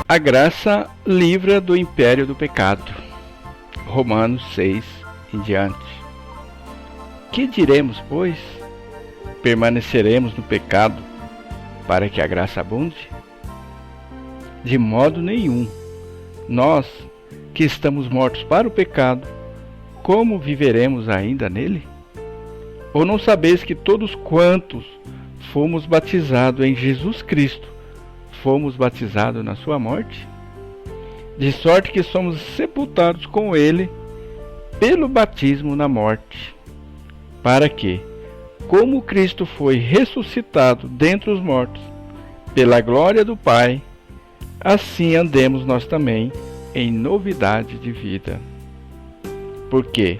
A graça livra do império do pecado. Romanos 6 em diante. Que diremos, pois? Permaneceremos no pecado para que a graça abunde? De modo nenhum. Nós, que estamos mortos para o pecado, como viveremos ainda nele? Ou não sabeis que todos quantos fomos batizados em Jesus Cristo, fomos batizados na sua morte? De sorte que somos sepultados com ele pelo batismo na morte, para que, como Cristo foi ressuscitado dentre os mortos, pela glória do Pai, assim andemos nós também em novidade de vida. Porque,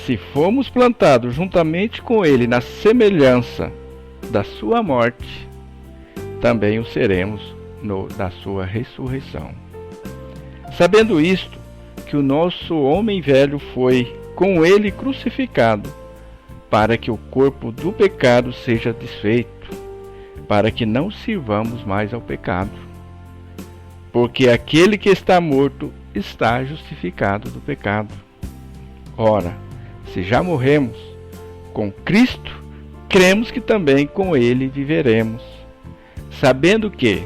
se fomos plantados juntamente com ele na semelhança da sua morte, também o seremos da sua ressurreição. Sabendo isto, que o nosso homem velho foi com ele crucificado, para que o corpo do pecado seja desfeito, para que não sirvamos mais ao pecado. Porque aquele que está morto está justificado do pecado. Ora, se já morremos com Cristo, cremos que também com ele viveremos, sabendo que,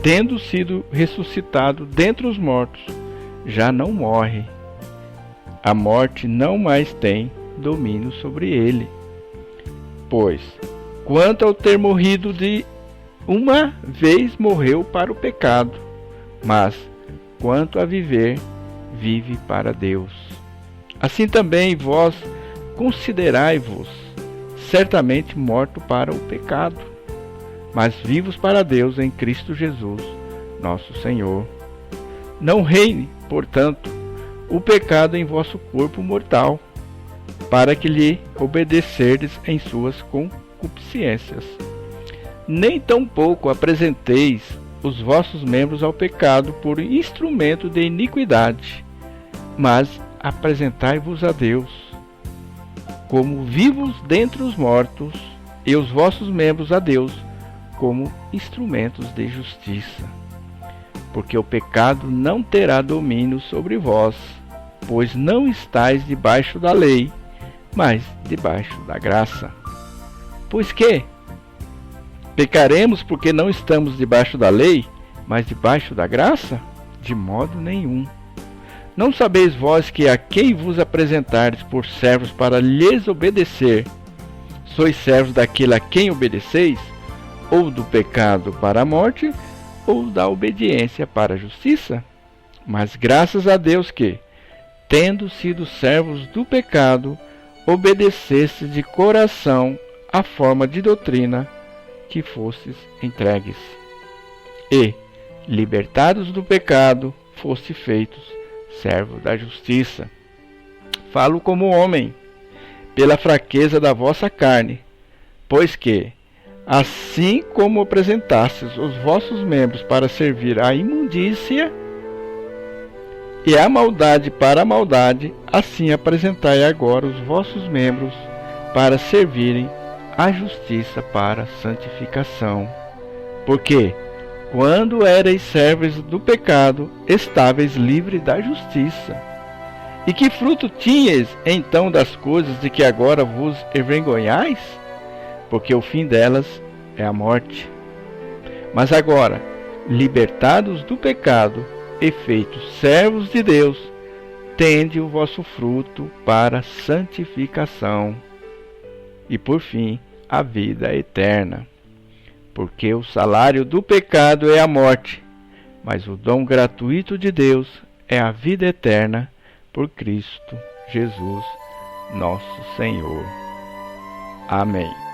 tendo sido ressuscitado dentre os mortos, já não morre. A morte não mais tem domínio sobre ele. Pois, quanto ao ter morrido de uma vez, morreu para o pecado, mas, quanto a viver, vive para Deus. Assim também vós considerai-vos certamente morto para o pecado, mas vivos para Deus em Cristo Jesus, nosso Senhor. Não reine, portanto, o pecado em vosso corpo mortal, para que lhe obedecerdes em suas concupiscências. Nem tampouco apresenteis os vossos membros ao pecado por instrumento de iniquidade, mas apresentai-vos a Deus como vivos dentre os mortos, e os vossos membros a Deus como instrumentos de justiça. Porque o pecado não terá domínio sobre vós, pois não estáis debaixo da lei, mas debaixo da graça. Pois que? Pecaremos porque não estamos debaixo da lei, mas debaixo da graça? De modo nenhum. Não sabeis vós que a quem vos apresentardes por servos para lhes obedecer, sois servos daquele a quem obedeceis, ou do pecado para a morte, ou da obediência para a justiça? Mas graças a Deus que, tendo sido servos do pecado, obedecestes de coração a forma de doutrina que fostes entregues. E, libertados do pecado, foste feitos servo da justiça. Falo como homem, pela fraqueza da vossa carne, pois que, assim como apresentastes os vossos membros para servir à imundícia e a maldade para a maldade, assim apresentai agora os vossos membros para servirem à justiça para a santificação. Porque, quando erais servos do pecado, estáveis livres da justiça. E que fruto tinhais então das coisas de que agora vos envergonhais? Porque o fim delas é a morte. Mas agora, libertados do pecado e feitos servos de Deus, tende o vosso fruto para santificação, e por fim a vida eterna. Porque o salário do pecado é a morte, mas o dom gratuito de Deus é a vida eterna por Cristo Jesus, nosso Senhor. Amém.